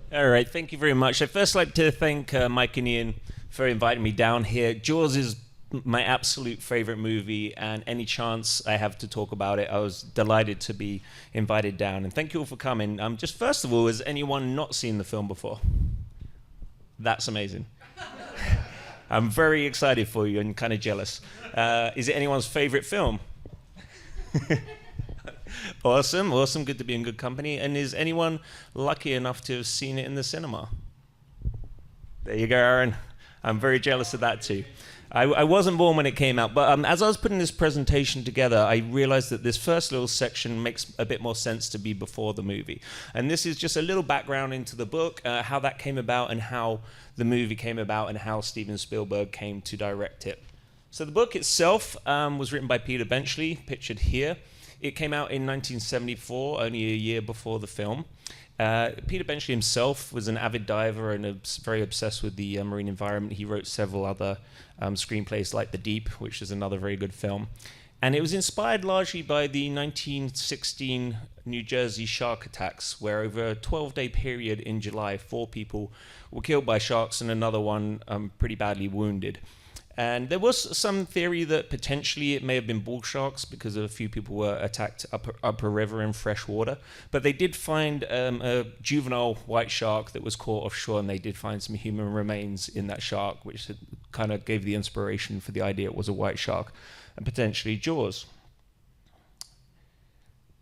All right, thank you very much. I'd first like to thank Mike and Ian for inviting me down here. Jaws is my absolute favorite movie, and any chance I have to talk about it, I was delighted to be invited down. And thank you all for coming. Just first of all, has anyone not seen the film before? That's amazing. I'm very excited for you and kind of jealous. Is it anyone's favorite film? Awesome, awesome. Good to be in good company. And is anyone lucky enough to have seen it in the cinema? There you go, Aaron. I'm very jealous of that too. I wasn't born when it came out, but as I was putting this presentation together, I realized that this first little section makes a bit more sense to be before the movie. And this is just a little background into the book, how that came about and how the movie came about and how Steven Spielberg came to direct it. So the book itself was written by Peter Benchley, pictured here. It came out in 1974, only a year before the film. Peter Benchley himself was an avid diver and very obsessed with the marine environment. He wrote several other screenplays like The Deep, which is another very good film. And it was inspired largely by the 1916 New Jersey shark attacks, where over a 12-day period in July, 4 people were killed by sharks and another one pretty badly wounded. And there was some theory that potentially it may have been bull sharks because a few people were attacked up a river in fresh water. But they did find a juvenile white shark that was caught offshore, and they did find some human remains in that shark, which kind of gave the inspiration for the idea it was a white shark, and potentially Jaws.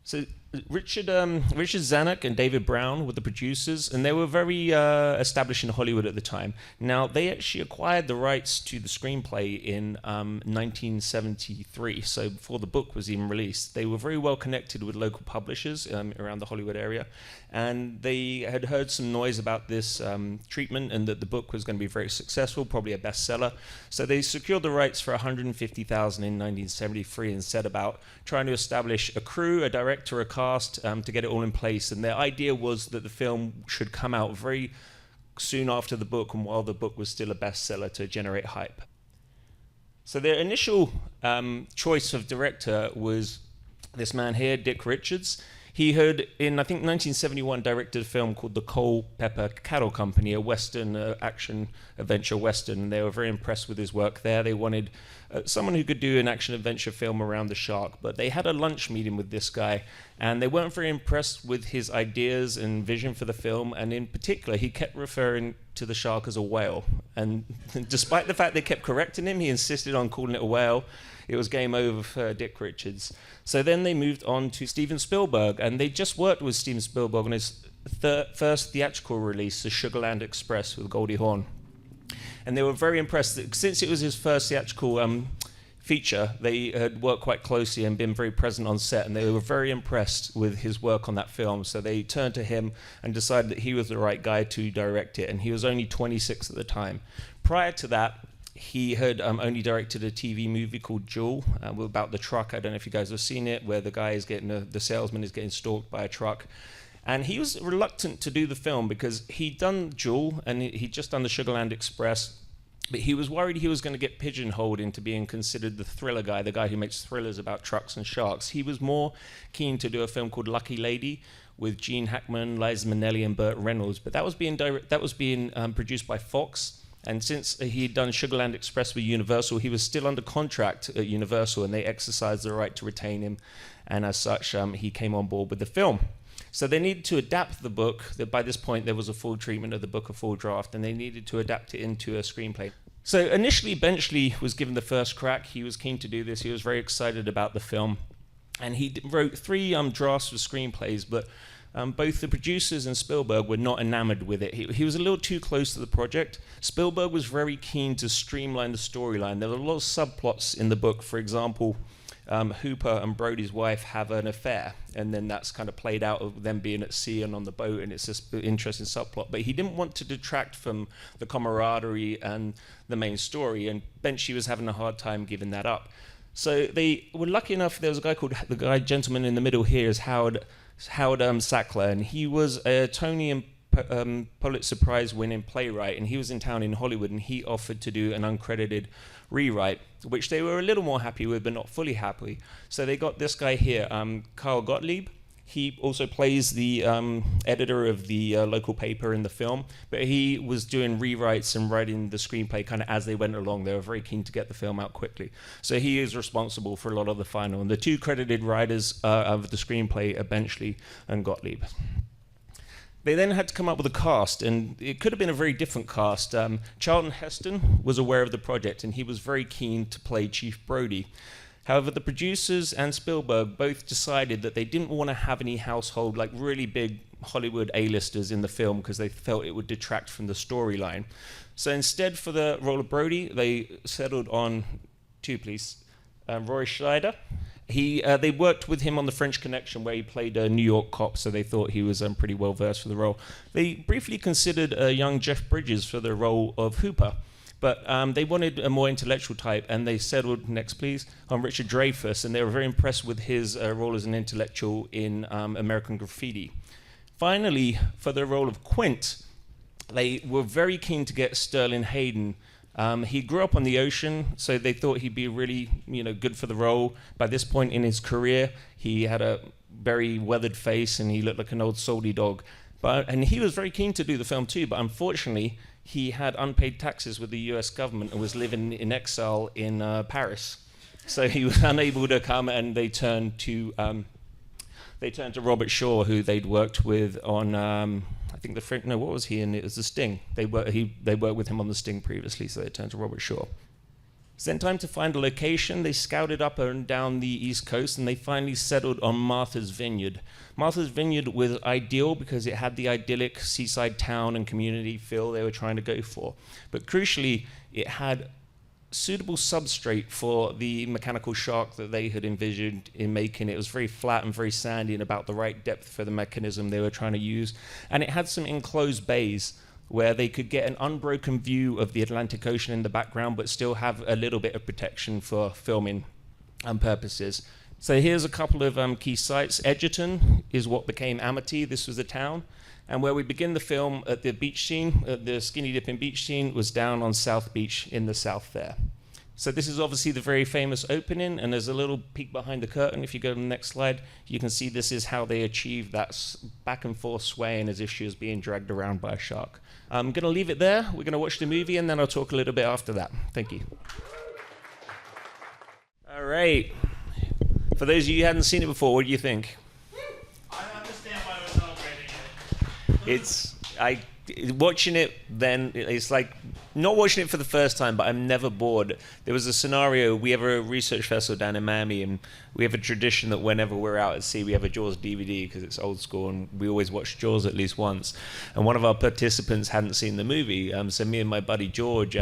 So Richard Zanuck and David Brown were the producers, and they were very established in Hollywood at the time. Now, they actually acquired the rights to the screenplay in 1973, so before the book was even released. They were very well connected with local publishers around the Hollywood area, and they had heard some noise about this treatment and that the book was going to be very successful, probably a bestseller. So they secured the rights for $150,000 in 1973 and set about trying to establish a crew, a director, a cast, to get it all in place. And their idea was that the film should come out very soon after the book and while the book was still a bestseller to generate hype. So their initial choice of director was this man here, Dick Richards. He had, in I think 1971, directed a film called The Culpeper Cattle Company, a Western action adventure Western. And they were very impressed with his work there. They wanted someone who could do an action adventure film around the shark. But they had a lunch meeting with this guy, and they weren't very impressed with his ideas and vision for the film. And in particular, he kept referring to the shark as a whale. And despite the fact they kept correcting him, he insisted on calling it a whale. It was game over for Dick Richards. So then they moved on to Steven Spielberg, and they just worked with Steven Spielberg on his first theatrical release, The Sugarland Express with Goldie Hawn. And they were very impressed that since it was his first theatrical feature, they had worked quite closely and been very present on set, and they were very impressed with his work on that film. So they turned to him and decided that he was the right guy to direct it, and he was only 26 at the time. Prior to that, he had only directed a TV movie called Jewel about the truck. I don't know if you guys have seen it, where the guy is getting the salesman is getting stalked by a truck. And he was reluctant to do the film because he'd done Jewel and he'd just done the Sugarland Express, but he was worried he was going to get pigeonholed into being considered the thriller guy, the guy who makes thrillers about trucks and sharks. He was more keen to do a film called Lucky Lady with Gene Hackman, Liza Minnelli, and Burt Reynolds, but that was being produced by Fox. And since he'd done Sugarland Express with Universal, he was still under contract at Universal, and they exercised the right to retain him. And as such, he came on board with the film. So they needed to adapt the book. By this point, there was a full treatment of the book, a full draft, and they needed to adapt it into a screenplay. So initially, Benchley was given the first crack. He was keen to do this. He was very excited about the film. And he wrote 3 drafts of screenplays, but both the producers and Spielberg were not enamored with it. He was a little too close to the project. Spielberg was very keen to streamline the storyline. There were a lot of subplots in the book. For example, Hooper and Brody's wife have an affair, and then that's kind of played out of them being at sea and on the boat, and it's just an interesting subplot. But he didn't want to detract from the camaraderie and the main story, and Benchley was having a hard time giving that up. So they were lucky enough. There was a guy called, gentleman in the middle here is Howard Sackler, and he was a Tony and Pulitzer Prize winning playwright, and he was in town in Hollywood, and he offered to do an uncredited rewrite, which they were a little more happy with, but not fully happy. So they got this guy here, Carl Gottlieb, He also plays the editor of the local paper in the film, but he was doing rewrites and writing the screenplay kind of as they went along. They were very keen to get the film out quickly. So he is responsible for a lot of the final. And the two credited writers of the screenplay are Benchley and Gottlieb. They then had to come up with a cast, and it could have been a very different cast. Charlton Heston was aware of the project, and he was very keen to play Chief Brody. However, the producers and Spielberg both decided that they didn't want to have any household, like really big Hollywood A-listers in the film because they felt it would detract from the storyline. So instead, for the role of Brody, they settled on Roy Scheider. They worked with him on The French Connection, where he played a New York cop, so they thought he was pretty well versed for the role. They briefly considered a young Jeff Bridges for the role of Hooper, but they wanted a more intellectual type, and they settled, next please, on Richard Dreyfuss, and they were very impressed with his role as an intellectual in American Graffiti. Finally, for the role of Quint, they were very keen to get Sterling Hayden. He grew up on the ocean, so they thought he'd be really, good for the role. By this point in his career, he had a very weathered face, and he looked like an old salty dog. And he was very keen to do the film too, but unfortunately, he had unpaid taxes with the U.S. government and was living in exile in Paris. So he was unable to come, and they turned to Robert Shaw, who they'd worked with on. I think what was he in? It was The Sting. They worked with him on The Sting previously, so they turned to Robert Shaw. It's then time to find a location. They scouted up and down the East Coast, and they finally settled on Martha's Vineyard. Martha's Vineyard was ideal because it had the idyllic seaside town and community feel they were trying to go for. But crucially, it had suitable substrate for the mechanical shark that they had envisioned in making. It was very flat and very sandy and about the right depth for the mechanism they were trying to use. And it had some enclosed bays where they could get an unbroken view of the Atlantic Ocean in the background, but still have a little bit of protection for filming purposes. So here's a couple of key sites. Edgerton is what became Amity. This was the town. And where we begin the film at the beach scene, at the skinny dipping beach scene, was down on South Beach in the south there. So this is obviously the very famous opening, and there's a little peek behind the curtain. If you go to the next slide, you can see this is how they achieved that back and forth swaying as if she was being dragged around by a shark. I'm going to leave it there. We're going to watch the movie, and then I'll talk a little bit after that. Thank you. All right. For those of you who hadn't seen it before, what do you think? I understand why we're celebrating it. Watching it then, it's like not watching it for the first time, but I'm never bored. There was a scenario, we have a research festival down in Miami, and we have a tradition that whenever we're out at sea, we have a Jaws DVD because it's old school, and we always watch Jaws at least once. And one of our participants hadn't seen the movie, so me and my buddy George,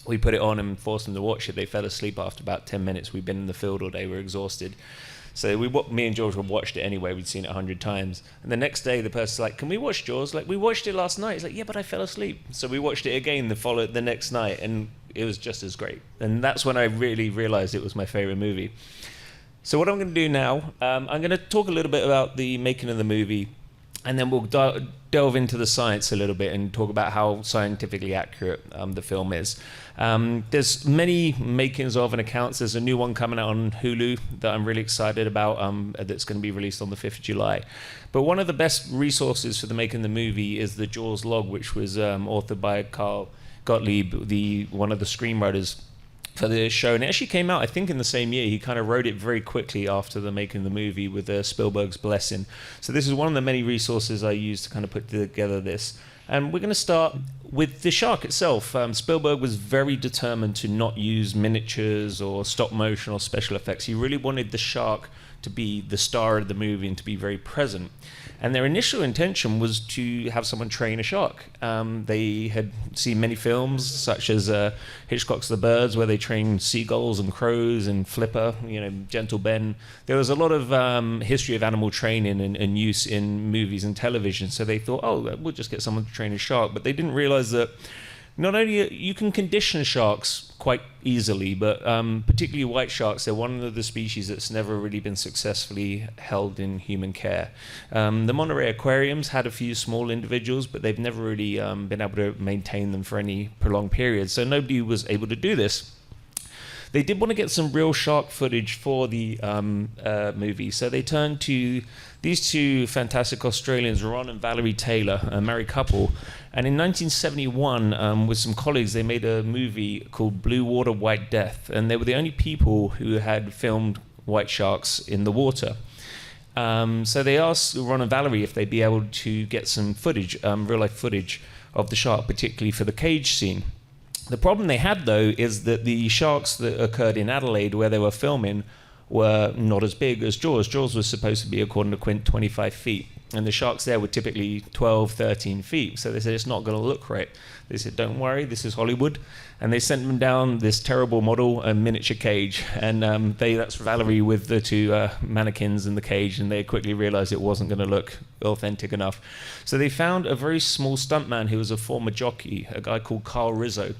we put it on and forced them to watch it. They fell asleep after about 10 minutes. We'd been in the field all day, we were exhausted. So me and George had watched it anyway. We'd seen it 100 times. And the next day, the person's like, "Can we watch Jaws?" Like, "We watched it last night." It's like, "Yeah, but I fell asleep." So we watched it again the next night, and it was just as great. And that's when I really realized it was my favorite movie. So what I'm going to do now, I'm going to talk a little bit about the making of the movie, and then we'll delve into the science a little bit and talk about how scientifically accurate the film is. There's many makings of and accounts. There's a new one coming out on Hulu that I'm really excited about that's going to be released on the 5th of July. But one of the best resources for the making of the movie is the Jaws log, which was authored by Carl Gottlieb, one of the screenwriters for the show. And it actually came out, I think, in the same year. He kind of wrote it very quickly after the making of the movie with Spielberg's blessing. So this is one of the many resources I used to kind of put together this. And we're going to start with the shark itself. Spielberg was very determined to not use miniatures or stop motion or special effects. He really wanted the shark to be the star of the movie and to be very present. And their initial intention was to have someone train a shark. They had seen many films, such as Hitchcock's The Birds, where they train seagulls and crows and Flipper, Gentle Ben. There was a lot of history of animal training and use in movies and television. So they thought, we'll just get someone to train a shark. But they didn't realize that not only you can condition sharks quite easily, but particularly white sharks, they're one of the species that's never really been successfully held in human care. The Monterey aquariums had a few small individuals, but they've never really been able to maintain them for any prolonged period, so nobody was able to do this. they did want to get some real shark footage for the movie, so they turned to these two fantastic Australians, Ron and Valerie Taylor, a married couple. And in 1971, with some colleagues, they made a movie called Blue Water, White Death. And they were the only people who had filmed white sharks in the water. So they asked Ron and Valerie if they'd be able to get some footage, real-life footage of the shark, particularly for the cage scene. The problem they had, though, is that the sharks that occurred in Adelaide, where they were filming, were not as big as Jaws. Jaws was supposed to be, according to Quint, 25 feet. And the sharks there were typically 12, 13 feet. So they said, it's not going to look right. They said, don't worry, this is Hollywood. And they sent them down this terrible model, a miniature cage. And that's Valerie with the two mannequins in the cage. And they quickly realized it wasn't going to look authentic enough. So they found a very small stuntman who was a former jockey, a guy called Carl Rizzo,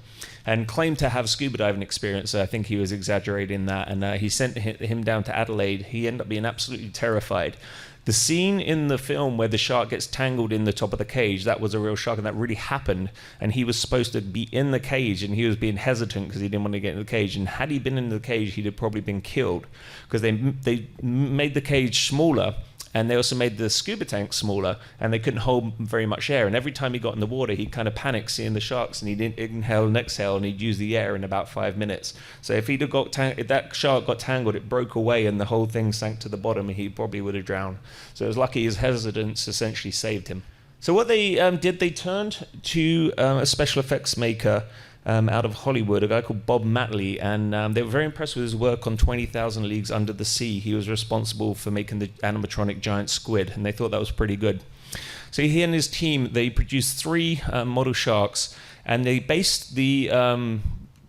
and claimed to have scuba diving experience. So I think he was exaggerating that. And he sent him down to Adelaide. He ended up being absolutely terrified. The scene in the film where the shark gets tangled in the top of the cage, that was a real shark, and that really happened. And he was supposed to be in the cage, and he was being hesitant because he didn't want to get in the cage. And had he been in the cage, he'd have probably been killed, because they made the cage smaller, and they also made the scuba tank smaller, and they couldn't hold very much air. And every time he got in the water, he'd kind of panic seeing the sharks, and he'd inhale and exhale, and he'd use the air in about 5 minutes. So if if that shark got tangled, it broke away, and the whole thing sank to the bottom, and he probably would have drowned. So it was lucky his hesitance essentially saved him. So what they did, they turned to a special effects maker out of Hollywood, a guy called Bob Matley, and they were very impressed with his work on 20,000 Leagues Under the Sea. He was responsible for making the animatronic giant squid, and they thought that was pretty good. So he and his team, they produced 3 model sharks, and they based the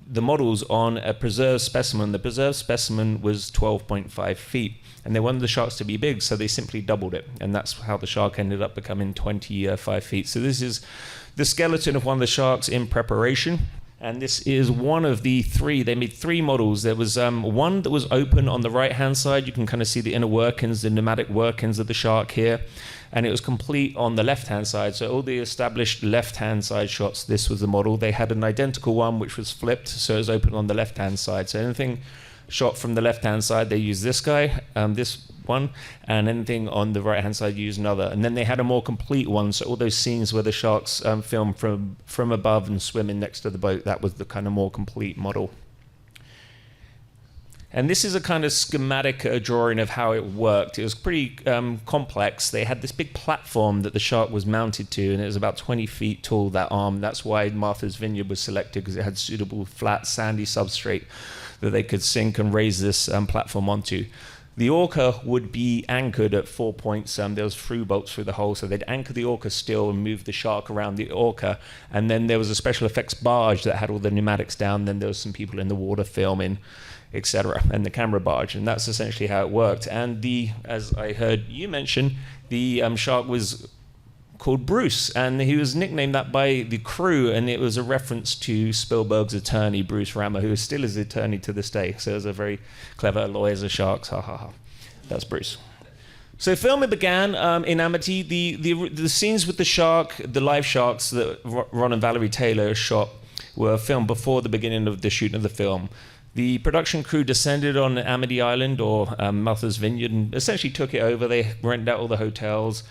models on a preserved specimen. The preserved specimen was 12.5 feet, and they wanted the sharks to be big, so they simply doubled it, and that's how the shark ended up becoming 25 feet. So this is the skeleton of one of the sharks in preparation. And this is one of the 3. They made 3 models. There was one that was open on the right-hand side. You can kind of see the inner workings, the pneumatic workings of the shark here. And it was complete on the left-hand side. So all the established left-hand side shots, this was the model. They had an identical one, which was flipped, so it was open on the left-hand side. So anything shot from the left-hand side, they used this guy, this one, and anything on the right-hand side used another. And then they had a more complete one, so all those scenes where the sharks film from above and swimming next to the boat, that was the kind of more complete model. And this is a kind of schematic drawing of how it worked. It was pretty complex. They had this big platform that the shark was mounted to, and it was about 20 feet tall, that arm. That's why Martha's Vineyard was selected, because it had suitable flat, sandy substrate that they could sink and raise this platform onto. The orca would be anchored at 4 points. There was through bolts through the hole, so they'd anchor the orca still and move the shark around the orca. And then there was a special effects barge that had all the pneumatics down. Then there was some people in the water filming, etc., and the camera barge. And that's essentially how it worked. And as I heard you mention, the shark was called Bruce, and he was nicknamed that by the crew, and it was a reference to Spielberg's attorney, Bruce Rammer, who is still his attorney to this day. So it was a very clever lawyers of sharks, ha ha ha. That's Bruce. So filming began in Amity. The scenes with the shark, the live sharks that Ron and Valerie Taylor shot, were filmed before the beginning of the shooting of the film. The production crew descended on Amity Island, or Martha's Vineyard, and essentially took it over. They rented out all the hotels.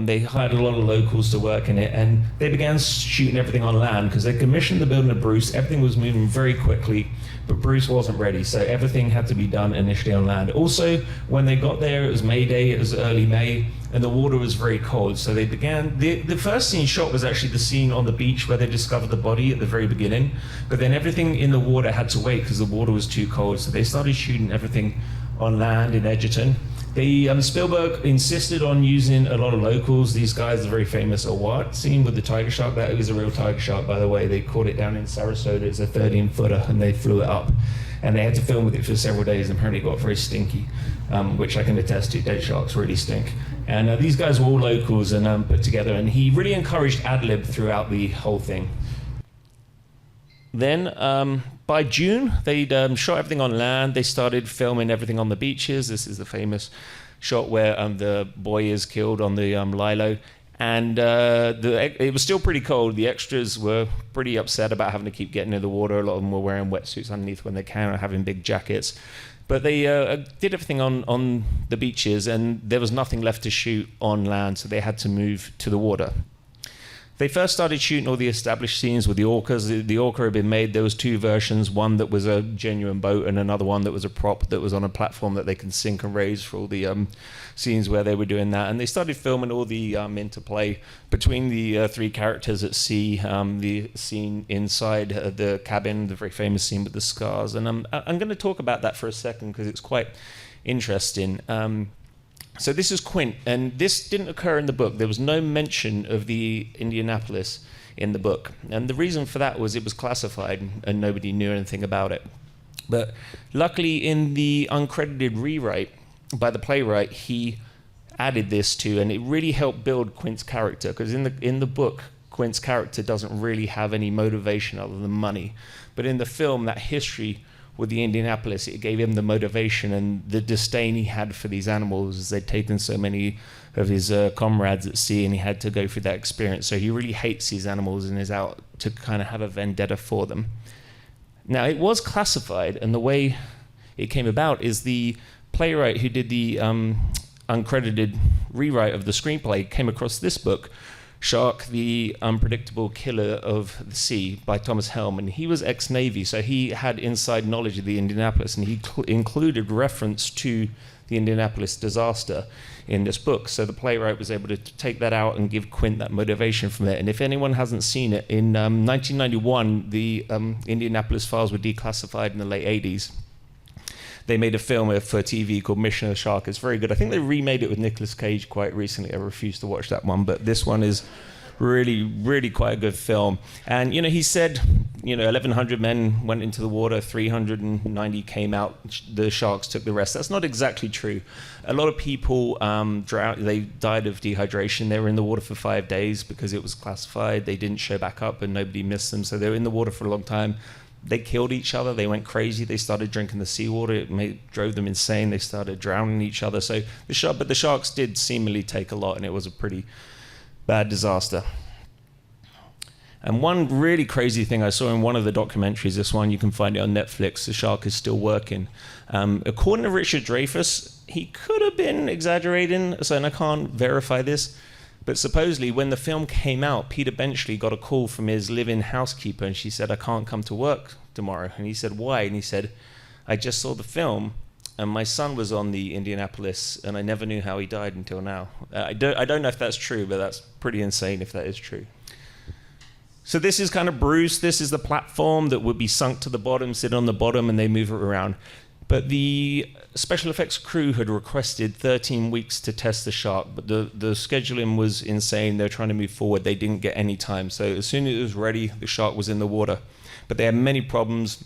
They hired a lot of locals to work in it, and they began shooting everything on land because they commissioned the building of Bruce. Everything was moving very quickly, but Bruce wasn't ready, so everything had to be done initially on land. Also, when they got there, it was May Day, it was early May, and the water was very cold, so they began... The first scene shot was actually the scene on the beach where they discovered the body at the very beginning, but then everything in the water had to wait because the water was too cold, so they started shooting everything on land in Edgerton. Spielberg insisted on using a lot of locals. These guys are very famous. What scene with the tiger shark? That was a real tiger shark, by the way. They caught it down in Sarasota. It's a 13-footer, and they flew it up. And they had to film with it for several days, and apparently it got very stinky, which I can attest to. Dead sharks really stink. And these guys were all locals and put together, and he really encouraged ad-lib throughout the whole thing. Then, by June, they'd shot everything on land. They started filming everything on the beaches. This is the famous shot where the boy is killed on the Lilo. And it was still pretty cold. The extras were pretty upset about having to keep getting in the water. A lot of them were wearing wetsuits underneath when they can, or having big jackets. But they did everything on the beaches, and there was nothing left to shoot on land, so they had to move to the water. They first started shooting all the established scenes with the orcas. The orca had been made. There was two versions, one that was a genuine boat and another one that was a prop that was on a platform that they can sink and raise for all the scenes where they were doing that. And they started filming all the interplay between the three characters at sea, the scene inside the cabin, the very famous scene with the scars. And I'm going to talk about that for a second because it's quite interesting. So this is Quint, and this didn't occur in the book. There was no mention of the Indianapolis in the book. And the reason for that was it was classified and nobody knew anything about it. But luckily in the uncredited rewrite by the playwright, he added this to, and it really helped build Quint's character, because in the book, Quint's character doesn't really have any motivation other than money. But in the film, that history with the Indianapolis, it gave him the motivation and the disdain he had for these animals, as they'd taken so many of his comrades at sea, and he had to go through that experience. So he really hates these animals and is out to kind of have a vendetta for them. Now, it was classified, and the way it came about is the playwright who did the uncredited rewrite of the screenplay came across this book, Shark, the Unpredictable Killer of the Sea, by Thomas Helm, and he was ex-Navy, so he had inside knowledge of the Indianapolis, and he included reference to the Indianapolis disaster in this book. So the playwright was able to take that out and give Quint that motivation from it. And if anyone hasn't seen it, in 1991, the Indianapolis files were declassified in the late 80s. They made a film for TV called Mission of the Shark. It's very good. I think they remade it with Nicolas Cage quite recently. I refused to watch that one, but this one is really, really quite a good film. And, he said, 1,100 men went into the water, 390 came out, the sharks took the rest. That's not exactly true. A lot of people drowned, they died of dehydration. They were in the water for 5 days because it was classified. They didn't show back up and nobody missed them, so they were in the water for a long time. They killed each other. They went crazy. They started drinking the seawater. It drove them insane. They started drowning each other. So the sharks did seemingly take a lot, and it was a pretty bad disaster. And one really crazy thing I saw in one of the documentaries, this one you can find it on Netflix, the shark is still working. According to Richard Dreyfuss, he could have been exaggerating, and I can't verify this. But supposedly, when the film came out, Peter Benchley got a call from his live-in housekeeper, and she said, "I can't come to work tomorrow." And he said, "Why?" And he said, "I just saw the film, and my son was on the Indianapolis, and I never knew how he died until now." I don't know if that's true, but that's pretty insane if that is true. So this is kind of Bruce. This is the platform that would be sunk to the bottom, sit on the bottom, and they move it around. But the special effects crew had requested 13 weeks to test the shark, but the scheduling was insane. They were trying to move forward. They didn't get any time. So as soon as it was ready, the shark was in the water. But they had many problems.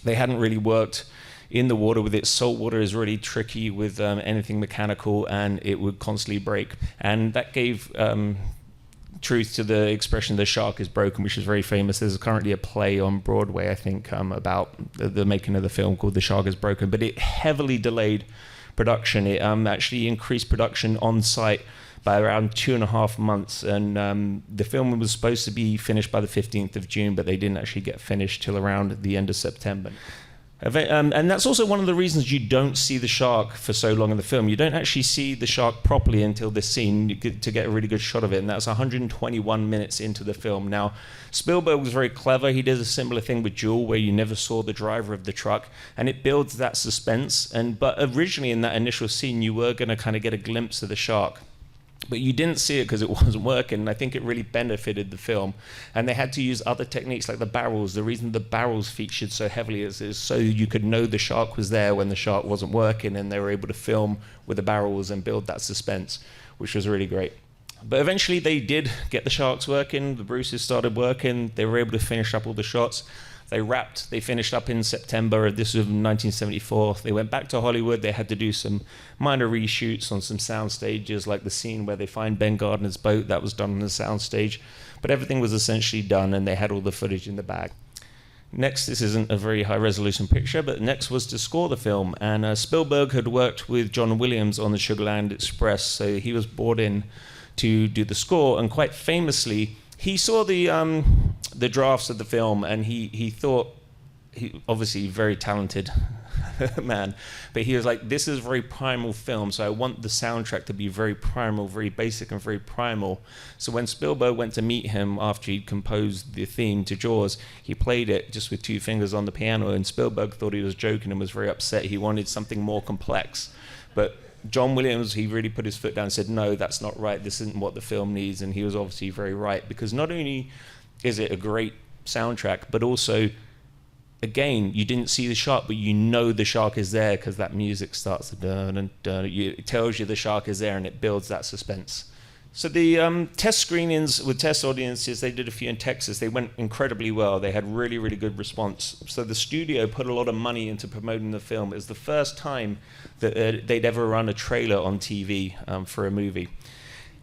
They hadn't really worked in the water with it. Salt water is really tricky with anything mechanical, and it would constantly break. And that gave truth to the expression "the shark is broken," which is very famous. There's currently a play on Broadway, I think, about the making of the film called "The Shark is Broken," but it heavily delayed production. It actually increased production on site by around 2.5 months, and the film was supposed to be finished by the 15th of June, but they didn't actually get finished till around the end of September. And that's also one of the reasons you don't see the shark for so long in the film. You don't actually see the shark properly until this scene to get a really good shot of it, and that's 121 minutes into the film. Now, Spielberg was very clever. He did a similar thing with Jewel, where you never saw the driver of the truck, and it builds that suspense. But originally in that initial scene, you were going to kind of get a glimpse of the shark. But you didn't see it because it wasn't working, and I think it really benefited the film. And they had to use other techniques like the barrels. The reason the barrels featured so heavily is so you could know the shark was there when the shark wasn't working, and they were able to film with the barrels and build that suspense, which was really great. But eventually they did get the sharks working. The Bruces started working. They were able to finish up all the shots. They finished up in September. This was 1974. They went back to Hollywood. They had to do some minor reshoots on some sound stages, like the scene where they find Ben Gardner's boat. That was done on the sound stage. But everything was essentially done, and they had all the footage in the bag. Next, this isn't a very high-resolution picture, but next was to score the film. And Spielberg had worked with John Williams on the Sugarland Express, so he was brought in to do the score. And quite famously, he saw the drafts of the film, and he thought, he obviously very talented man, but he was like, this is a very primal film, so I want the soundtrack to be very primal, very basic and very primal. So when Spielberg went to meet him after he'd composed the theme to Jaws, he played it just with 2 fingers on the piano, and Spielberg thought he was joking and was very upset. He wanted something more complex. But John Williams, he really put his foot down and said, no, that's not right, this isn't what the film needs. And he was obviously very right, because not only is it a great soundtrack, but also, again, you didn't see the shark, but you know the shark is there because that music starts to dun and dun. It tells you the shark is there, and it builds that suspense. So the test screenings with test audiences, they did a few in Texas. They went incredibly well. They had really, really good response. So the studio put a lot of money into promoting the film. It was the first time that they'd ever run a trailer on TV for a movie.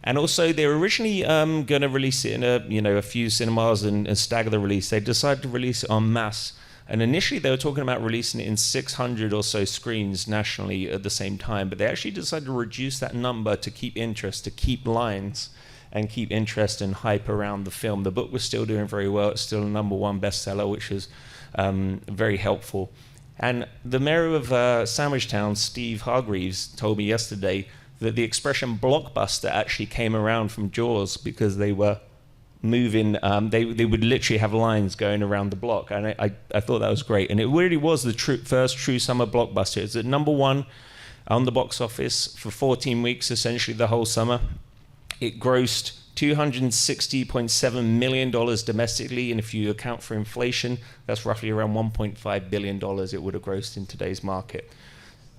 And also, they were originally going to release it in a few cinemas and stagger the release. They decided to release it en masse. And initially, they were talking about releasing it in 600 or so screens nationally at the same time. But they actually decided to reduce that number to keep interest, to keep lines, and keep interest and hype around the film. The book was still doing very well. It's still a #1 bestseller, which was very helpful. And the mayor of Sandwichtown, Steve Hargreaves, told me yesterday that the expression blockbuster actually came around from Jaws, because they were moving, they would literally have lines going around the block, and I thought that was great. And it really was the first true summer blockbuster. It's at #1 on the box office for 14 weeks, essentially the whole summer. It grossed $260.7 million domestically, and if you account for inflation, that's roughly around $1.5 billion it would have grossed in today's market.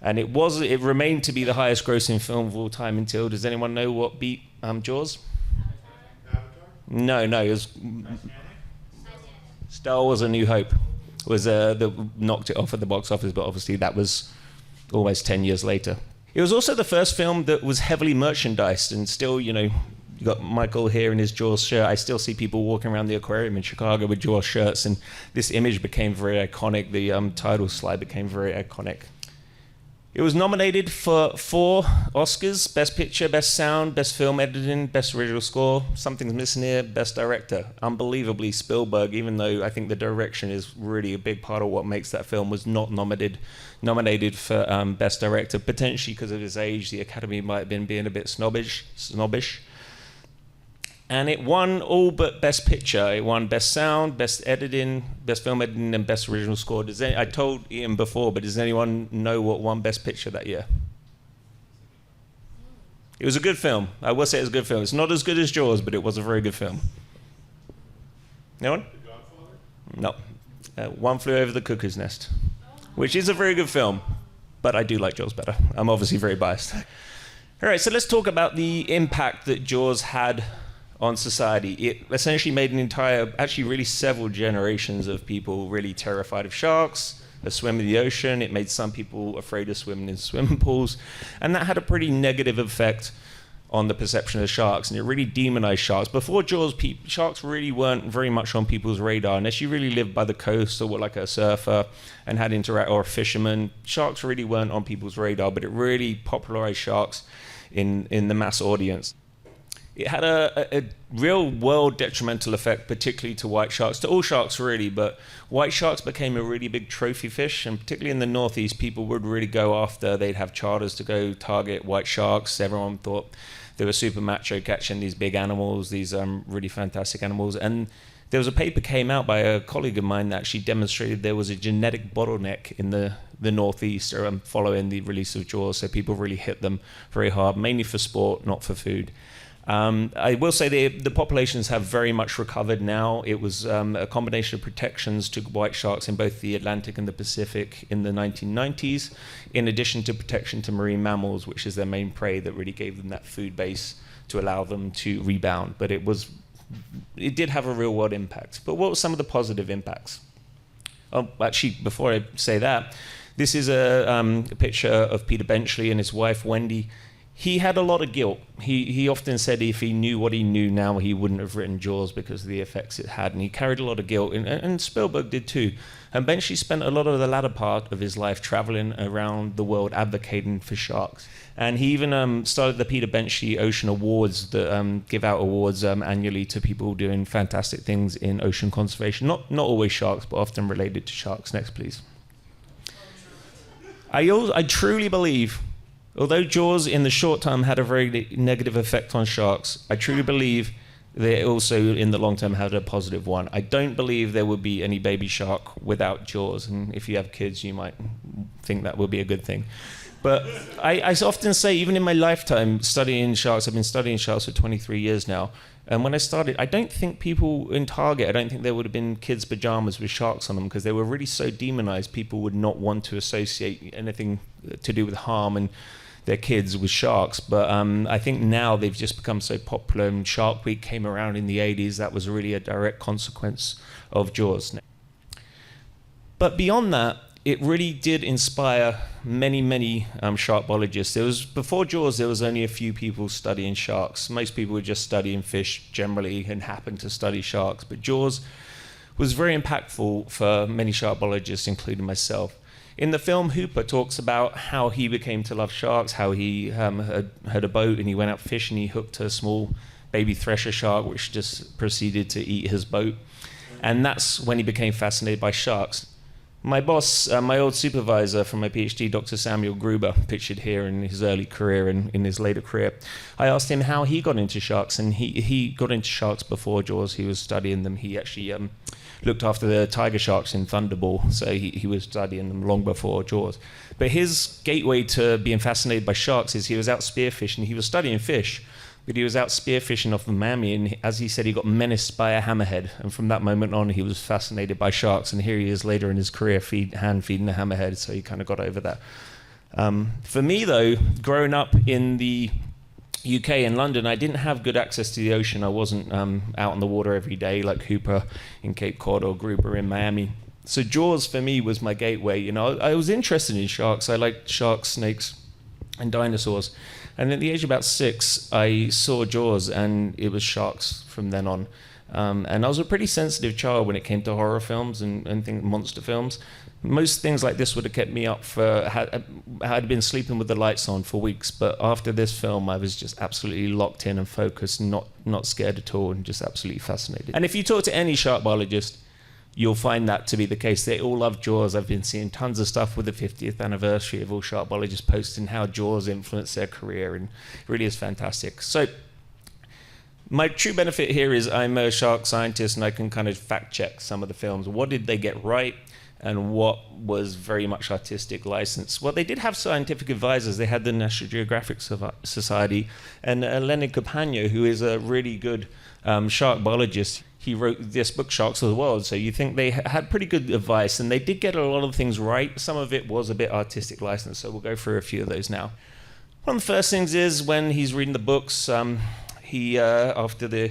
And it remained to be the highest grossing film of all time until, does anyone know what beat Jaws? No, it was Star Wars: A New Hope was that knocked it off at the box office, but obviously that was almost 10 years later. It was also the first film that was heavily merchandised, and still, you got Michael here in his Jaws shirt. I still see people walking around the aquarium in Chicago with Jaws shirts, and this image became very iconic. The title slide became very iconic. It was nominated for 4 Oscars: Best Picture, Best Sound, Best Film Editing, Best Original Score. Something's missing here, Best Director. Unbelievably, Spielberg, even though I think the direction is really a big part of what makes that film, was not nominated for Best Director, potentially because of his age. The Academy might have been being a bit snobbish. And it won all but Best Picture. It won Best Sound, Best Editing, Best Film Editing, and Best Original Score. I told Ian before, but does anyone know what won Best Picture that year? It was a good film. I will say it was a good film. It's not as good as Jaws, but it was a very good film. No one? The Godfather? No. One Flew Over the Cuckoo's Nest, which is a very good film, but I do like Jaws better. I'm obviously very biased. All right, so let's talk about the impact that Jaws had on society. It essentially made actually really several generations of people really terrified of sharks, of swimming in the ocean. It made some people afraid of swimming in swimming pools, and that had a pretty negative effect on the perception of sharks, and it really demonized sharks. Before Jaws, sharks really weren't very much on people's radar, unless you really lived by the coast or were like a surfer and had or a fisherman. Sharks really weren't on people's radar, but it really popularized sharks in the mass audience. It had a real world detrimental effect, particularly to white sharks, to all sharks really, but white sharks became a really big trophy fish, and particularly in the Northeast, people would really go after, they'd have charters to go target white sharks. Everyone thought they were super macho, catching these big animals, these really fantastic animals. And there was a paper came out by a colleague of mine that actually demonstrated there was a genetic bottleneck in the Northeast following the release of Jaws, so people really hit them very hard, mainly for sport, not for food. I will say the populations have very much recovered now. It was a combination of protections to white sharks in both the Atlantic and the Pacific in the 1990s, in addition to protection to marine mammals, which is their main prey, that really gave them that food base to allow them to rebound. But it did have a real world impact. But what were some of the positive impacts? Oh, actually, before I say that, this is a picture of Peter Benchley and his wife Wendy. he had a lot of guilt. He often said if he knew what he knew now, he wouldn't have written Jaws because of the effects it had, and he carried a lot of guilt, and Spielberg did too. And Benchley spent a lot of the latter part of his life traveling around the world advocating for sharks. And he even started the Peter Benchley Ocean Awards that give out awards annually to people doing fantastic things in ocean conservation. Not always sharks, but often related to sharks. Next, please. I truly believe, although Jaws in the short term had a very negative effect on sharks, I truly believe they also in the long term had a positive one. I don't believe there would be any baby shark without Jaws, and if you have kids you might think that would be a good thing. But I often say, even in my lifetime studying sharks, I've been studying sharks for 23 years now, and when I started, I don't think people in Target, I don't think there would have been kids' pajamas with sharks on them, because they were really so demonized, people would not want to associate anything to do with harm and their kids with sharks. But I think now they've just become so popular, and Shark Week came around in the 80s. That was really a direct consequence of Jaws. But beyond that, it really did inspire many shark biologists. Before Jaws, there was only a few people studying sharks. Most people were just studying fish generally and happened to study sharks. But Jaws was very impactful for many shark biologists, including myself. In the film, Hooper talks about how he became to love sharks, how he had a boat and he went out fishing, he hooked a small baby thresher shark which just proceeded to eat his boat. And that's when he became fascinated by sharks. My boss, my old supervisor from my PhD, Dr. Samuel Gruber, pictured here in his early career and in his later career, I asked him how he got into sharks, and he got into sharks before Jaws. He was studying them. He actually looked after the tiger sharks in Thunderball, so he was studying them long before Jaws. But his gateway to being fascinated by sharks is he was out spearfishing. He was studying fish, but he was out spearfishing off the Miami, and as he said, he got menaced by a hammerhead. And from that moment on, he was fascinated by sharks. And here he is later in his career, hand feeding a hammerhead, so he kind of got over that. For me, though, growing up in the UK and London, I didn't have good access to the ocean. I wasn't out on the water every day like Hooper in Cape Cod or Gruber in Miami. So Jaws, for me, was my gateway. You know, I was interested in sharks. I liked sharks, snakes, and dinosaurs. And at the age of about 6, I saw Jaws, and it was sharks from then on. And I was a pretty sensitive child when it came to horror films and monster films. Most things like this would have kept me up I'd been sleeping with the lights on for weeks. But after this film, I was just absolutely locked in and focused, not scared at all, and just absolutely fascinated. And if you talk to any shark biologist, you'll find that to be the case. They all love Jaws. I've been seeing tons of stuff with the 50th anniversary of all shark biologists posting how Jaws influenced their career, and it really is fantastic. So my true benefit here is I'm a shark scientist, and I can kind of fact check some of the films. What did they get right, and what was very much artistic license? Well, they did have scientific advisors. They had the National Geographic Society, and Leonard Capagno, who is a really good shark biologist. He wrote this book, Sharks of the World, so you think they had pretty good advice, and they did get a lot of things right. Some of it was a bit artistic license, so we'll go through a few of those now. One of the first things is when he's reading the books, after the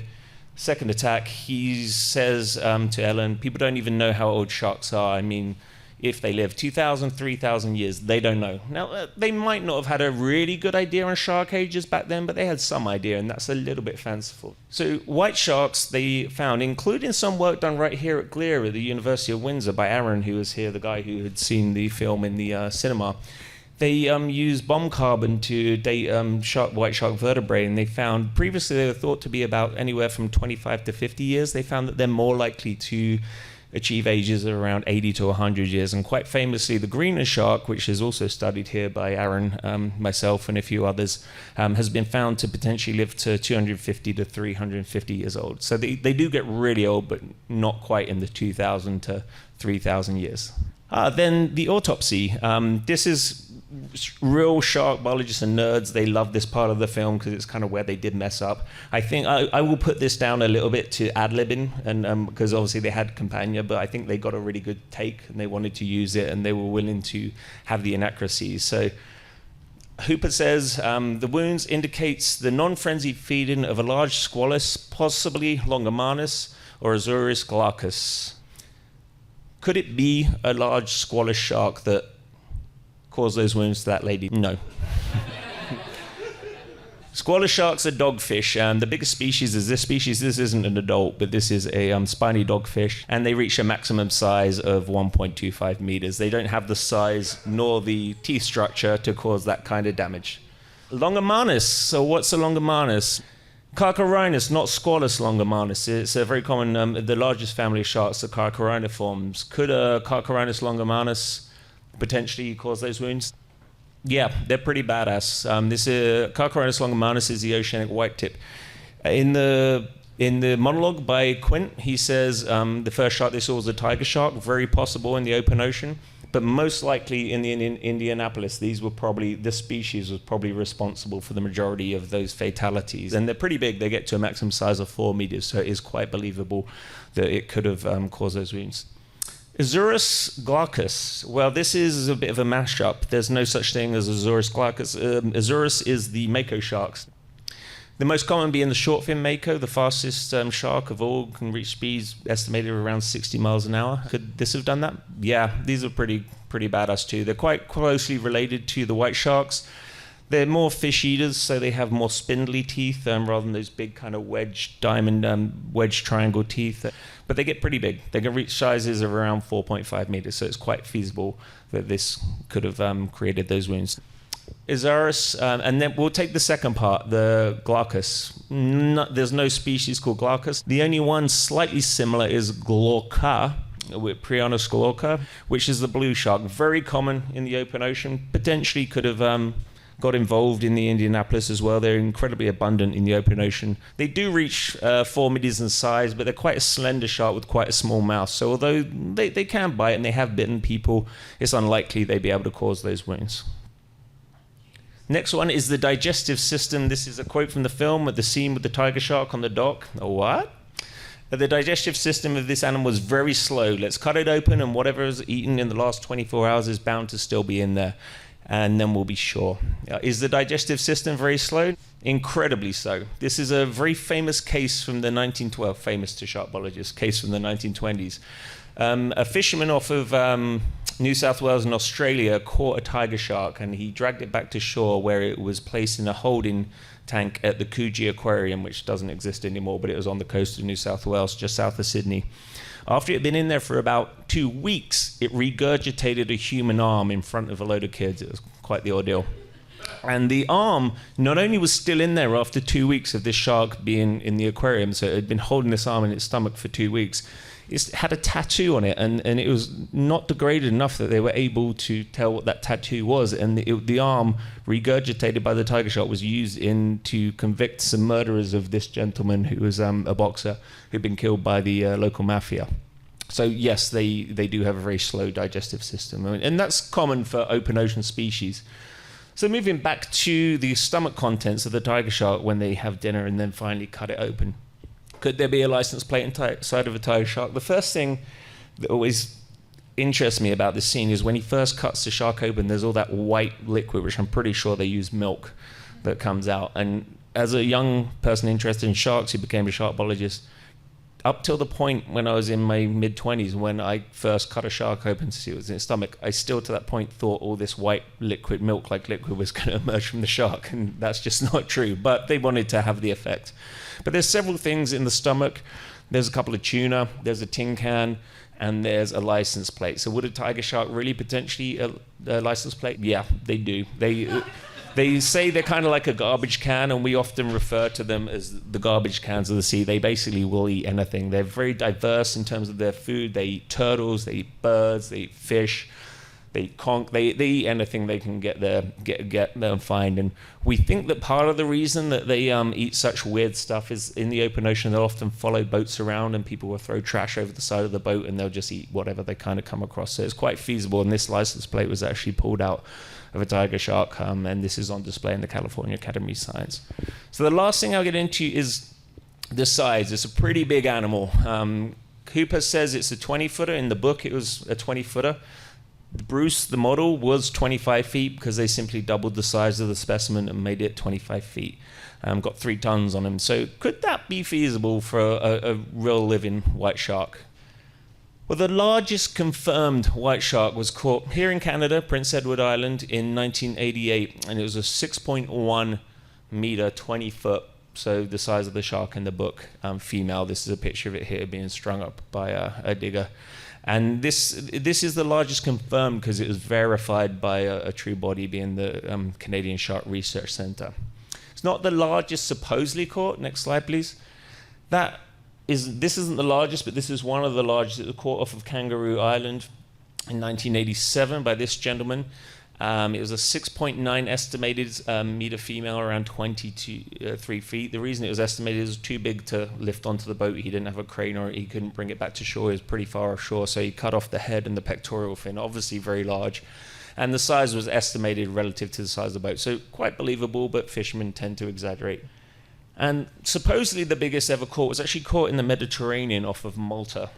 second attack, he says to Ellen, people don't even know how old sharks are. I mean, if they live 2,000, 3,000 years, they don't know. Now, they might not have had a really good idea on shark ages back then, but they had some idea, and that's a little bit fanciful. So white sharks they found, including some work done right here at Glare at the University of Windsor by Aaron, who was here, the guy who had seen the film in the cinema. They used bomb carbon to date white shark vertebrae, and they found, previously they were thought to be about anywhere from 25 to 50 years. They found that they're more likely to achieve ages of around 80 to 100 years. And quite famously, the Greenland shark, which is also studied here by Aaron, myself, and a few others, has been found to potentially live to 250 to 350 years old. So they do get really old, but not quite in the 2,000 to 3,000 years. Then the autopsy. This is real shark biologists and nerds. They love this part of the film because it's kind of where they did mess up. I think I will put this down a little bit to ad-libbing, and because obviously they had Compania, but I think they got a really good take and they wanted to use it, and they were willing to have the inaccuracies. So Hooper says the wounds indicates the non-frenzied feeding of a large squalus, possibly Longomanus or Azuris glaucus. Could it be a large squalus shark that caused those wounds to that lady? No. Squalor sharks are dogfish. The biggest species is this species. This isn't an adult, but this is a spiny dogfish, and they reach a maximum size of 1.25 meters. They don't have the size nor the teeth structure to cause that kind of damage. Longomanus. So what's a longomanus? Carcharodonus, not Squalus longomanus. It's a very common, the largest family of sharks, the Carcharodoniforms. Could a Carcharodonus longomanus potentially cause those wounds? Yeah, they're pretty badass. This Carcharodonus longomanus is the oceanic whitetip. In the monologue by Quint, he says the first shark they saw was a tiger shark, very possible in the open ocean, but most likely in Indianapolis. This species was probably responsible for the majority of those fatalities. And they're pretty big. They get to a maximum size of 4 meters, so it is quite believable that it could have caused those wounds. Azurus glaucus. Well, this is a bit of a mashup. There's no such thing as Azurus glaucus. Azurus is the mako sharks. The most common being the short fin mako, the fastest shark of all, can reach speeds estimated around 60 miles an hour. Could this have done that? Yeah, these are pretty badass too. They're quite closely related to the white sharks. They're more fish eaters, so they have more spindly teeth rather than those big kind of wedge triangle teeth. But they get pretty big. They can reach sizes of around 4.5 meters, so it's quite feasible that this could have created those wounds. Azurus, and then we'll take the second part, the glaucus. There's no species called glaucus. The only one slightly similar is glauca, with Prianus glauca, which is the blue shark. Very common in the open ocean. Potentially could have got involved in the Indianapolis as well. They're incredibly abundant in the open ocean. They do reach 4 meters in size, but they're quite a slender shark with quite a small mouth. So although they can bite and they have bitten people, it's unlikely they'd be able to cause those wounds. Next one is the digestive system. This is a quote from the film at the scene with the tiger shark on the dock. What? The digestive system of this animal is very slow. Let's cut it open, and whatever is eaten in the last 24 hours is bound to still be in there. And then we'll be sure. Is the digestive system very slow? Incredibly so. This is a very famous case from the 1912, famous to shark biologists, case from the 1920s. A fisherman off of New South Wales in Australia caught a tiger shark, and he dragged it back to shore where it was placed in a holding tank at the Coogee Aquarium, which doesn't exist anymore, but it was on the coast of New South Wales, just south of Sydney. After it had been in there for about 2 weeks, it regurgitated a human arm in front of a load of kids. It was quite the ordeal. And the arm not only was still in there after 2 weeks of this shark being in the aquarium, so it had been holding this arm in its stomach for 2 weeks, it had a tattoo on it, and it was not degraded enough that they were able to tell what that tattoo was. And the arm regurgitated by the tiger shark was used to convict some murderers of this gentleman who was a boxer who'd been killed by the local mafia. So yes, they do have a very slow digestive system, and that's common for open ocean species. So moving back to the stomach contents of the tiger shark when they have dinner and then finally cut it open. Could there be a license plate inside of a tiger shark? The first thing that always interests me about this scene is when he first cuts the shark open, there's all that white liquid, which I'm pretty sure they use milk, that comes out. And as a young person interested in sharks who became a shark biologist, up till the point when I was in my mid-20s, when I first cut a shark open to see what was in its stomach, I still to that point thought all this white liquid, milk-like liquid, was going to emerge from the shark, and that's just not true. But they wanted to have the effect. But there's several things in the stomach. There's a couple of tuna, there's a tin can, and there's a license plate. So would a tiger shark really potentially a license plate? Yeah, they do. They say they're kind of like a garbage can, and we often refer to them as the garbage cans of the sea. They basically will eat anything. They're very diverse in terms of their food. They eat turtles, they eat birds, they eat fish, they eat conch. They eat anything they can get there and find. And we think that part of the reason that they eat such weird stuff is in the open ocean, they'll often follow boats around, and people will throw trash over the side of the boat, and they'll just eat whatever they kind of come across. So it's quite feasible, and this license plate was actually pulled out of a tiger shark, and this is on display in the California Academy of Science. So the last thing I'll get into is the size. It's a pretty big animal. Cooper says it's a 20-footer. In the book, it was a 20-footer. Bruce, the model, was 25 feet because they simply doubled the size of the specimen and made it 25 feet. Got 3 tons on him. So could that be feasible for a real living white shark? Well, the largest confirmed white shark was caught here in Canada, Prince Edward Island, in 1988, and it was a 6.1 meter, 20 foot, so the size of the shark in the book, female. This is a picture of it here being strung up by a digger. And this is the largest confirmed because it was verified by a true body, being the Canadian Shark Research Centre. It's not the largest supposedly caught. Next slide, please. This isn't the largest, but this is one of the largest. It was caught off of Kangaroo Island in 1987 by this gentleman. It was a 6.9 estimated meter female, around 23 feet. The reason it was estimated, it was too big to lift onto the boat. He didn't have a crane, or he couldn't bring it back to shore. He was pretty far offshore, so he cut off the head and the pectoral fin, obviously very large. And the size was estimated relative to the size of the boat. So quite believable, but fishermen tend to exaggerate. And supposedly the biggest ever caught was actually caught in the Mediterranean off of Malta.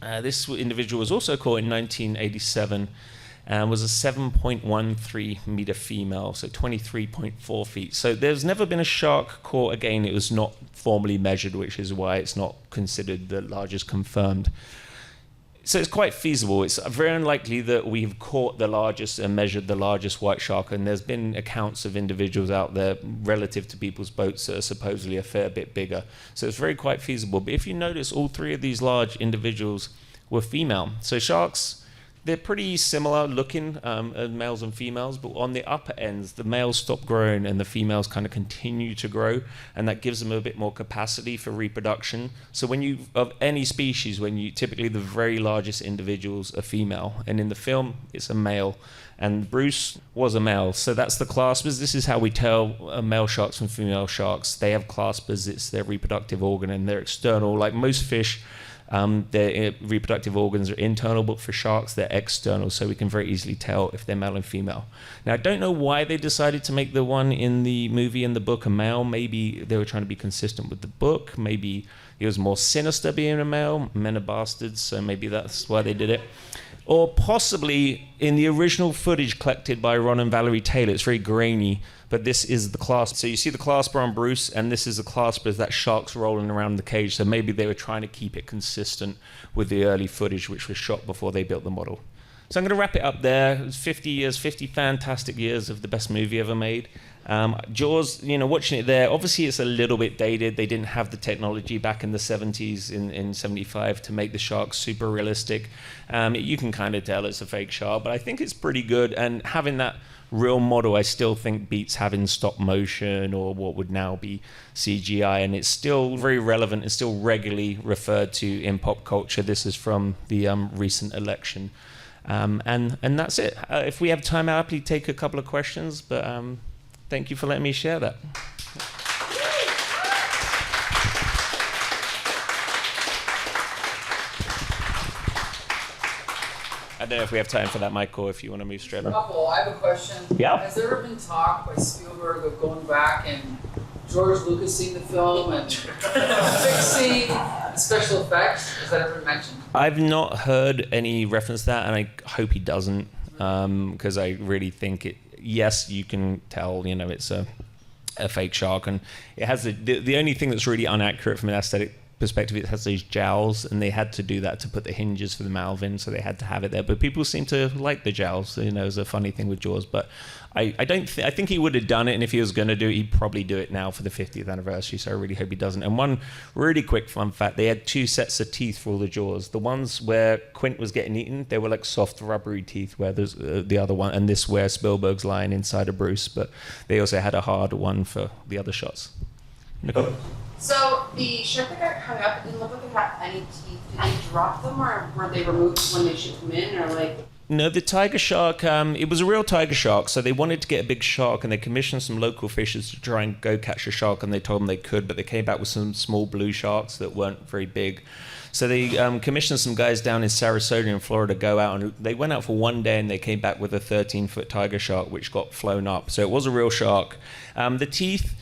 This individual was also caught in 1987 and was a 7.13 meter female, so 23.4 feet. So there's never been a shark caught again. It was not formally measured, which is why it's not considered the largest confirmed. So it's quite feasible. It's very unlikely that we've caught the largest and measured the largest white shark, and there's been accounts of individuals out there relative to people's boats that are supposedly a fair bit bigger. So it's very quite feasible. But if you notice, all three of these large individuals were female. So sharks, they're pretty similar looking, males and females, but on the upper ends, the males stop growing and the females kind of continue to grow, and that gives them a bit more capacity for reproduction. So when you, of any species, typically the very largest individuals are female, and in the film, it's a male. And Bruce was a male, so that's the claspers. This is how we tell male sharks from female sharks. They have claspers, it's their reproductive organ, and they're external, like most fish. Their reproductive organs are internal, but for sharks they're external, so we can very easily tell if they're male and female. Now, I don't know why they decided to make the one in the movie and the book a male. Maybe they were trying to be consistent with the book. Maybe it was more sinister being a male. Men are bastards, so maybe that's why they did it. Or possibly in the original footage collected by Ron and Valerie Taylor, it's very grainy, but this is the clasp. So you see the clasper on Bruce, and this is the clasper that shark's rolling around the cage. So maybe they were trying to keep it consistent with the early footage, which was shot before they built the model. So I'm going to wrap it up there. It was 50 years, 50 fantastic years of the best movie ever made. Jaws, watching it there, obviously it's a little bit dated. They didn't have the technology back in the 70s, in 75, to make the sharks super realistic. You can kind of tell it's a fake shark, but I think it's pretty good. And having that real model, I still think beats having stop motion or what would now be CGI. And it's still very relevant and still regularly referred to in pop culture. This is from the recent election. And that's it. If we have time, I'll happily take a couple of questions, but thank you for letting me share that. I don't know if we have time for that, Michael, if you want to move straight on. I have a question. Yeah. Has there ever been talk by Spielberg of going back and George Lucas seeing the film and fixing the special effects? Has that ever been mentioned? I've not heard any reference to that, and I hope he doesn't, because I really think it. Yes, you can tell, it's a fake shark, and it has the only thing that's really inaccurate from an aesthetic perspective, it has those jowls, and they had to do that to put the hinges for the mouth in, so they had to have it there. But people seem to like the jowls, it's a funny thing with Jaws. But I think he would have done it, and if he was going to do it, he'd probably do it now for the 50th anniversary, so I really hope he doesn't. And one really quick fun fact, they had two sets of teeth for all the Jaws. The ones where Quint was getting eaten, they were like soft rubbery teeth, where there's the other one, and this where Spielberg's lying inside of Bruce, but they also had a hard one for the other shots. Nicole? So the ship that got hung up, it didn't look like it had any teeth. Did they drop them, or were they removed when they shipped them in, or like? No, the tiger shark, it was a real tiger shark, so they wanted to get a big shark, and they commissioned some local fishers to try and go catch a shark, and they told them they could, but they came back with some small blue sharks that weren't very big. So they commissioned some guys down in Sarasota in Florida to go out, and they went out for one day, and they came back with a 13-foot tiger shark, which got flown up. So it was a real shark. The teeth,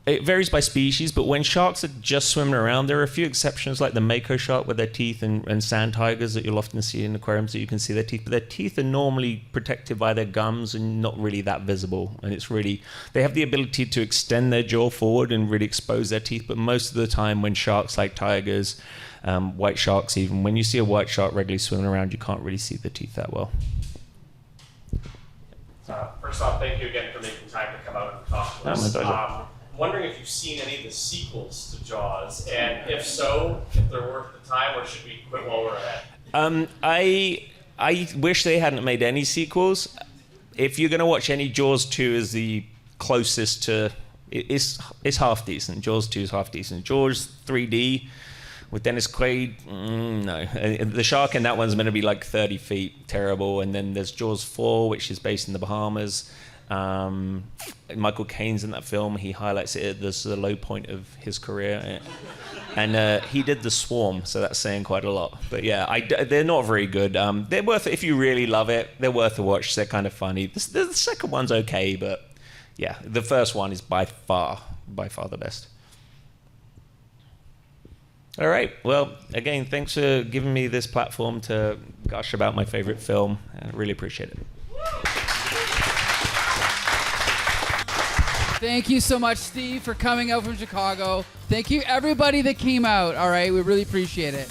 it varies by species, but when sharks are just swimming around, there are a few exceptions, like the mako shark with their teeth, and sand tigers that you'll often see in aquariums that you can see their teeth. But their teeth are normally protected by their gums and not really that visible. And it's really, they have the ability to extend their jaw forward and really expose their teeth. But most of the time when sharks like tigers, white sharks even, when you see a white shark regularly swimming around, you can't really see the teeth that well. First off, thank you again for making time to come out talking to Oh, my us. pleasure. Wondering if you've seen any of the sequels to Jaws, and if so, if they're worth the time, or should we quit while we're ahead? I wish they hadn't made any sequels. If you're gonna watch any, Jaws 2 is the closest to. It's half decent. Jaws 2 is half decent. Jaws 3D with Dennis Quaid, no. The shark in that one's meant to be like 30 feet, terrible. And then there's Jaws 4, which is based in the Bahamas. Michael Caine's in that film. He highlights it as the low point of his career. And he did The Swarm, so that's saying quite a lot. But yeah, they're not very good. They're worth it if you really love it. They're worth a watch. They're kind of funny. The second one's okay, but yeah, the first one is by far the best. All right. Well, again, thanks for giving me this platform to gush about my favorite film. I really appreciate it. Thank you so much, Steve, for coming out from Chicago. Thank you, everybody that came out. All right, we really appreciate it.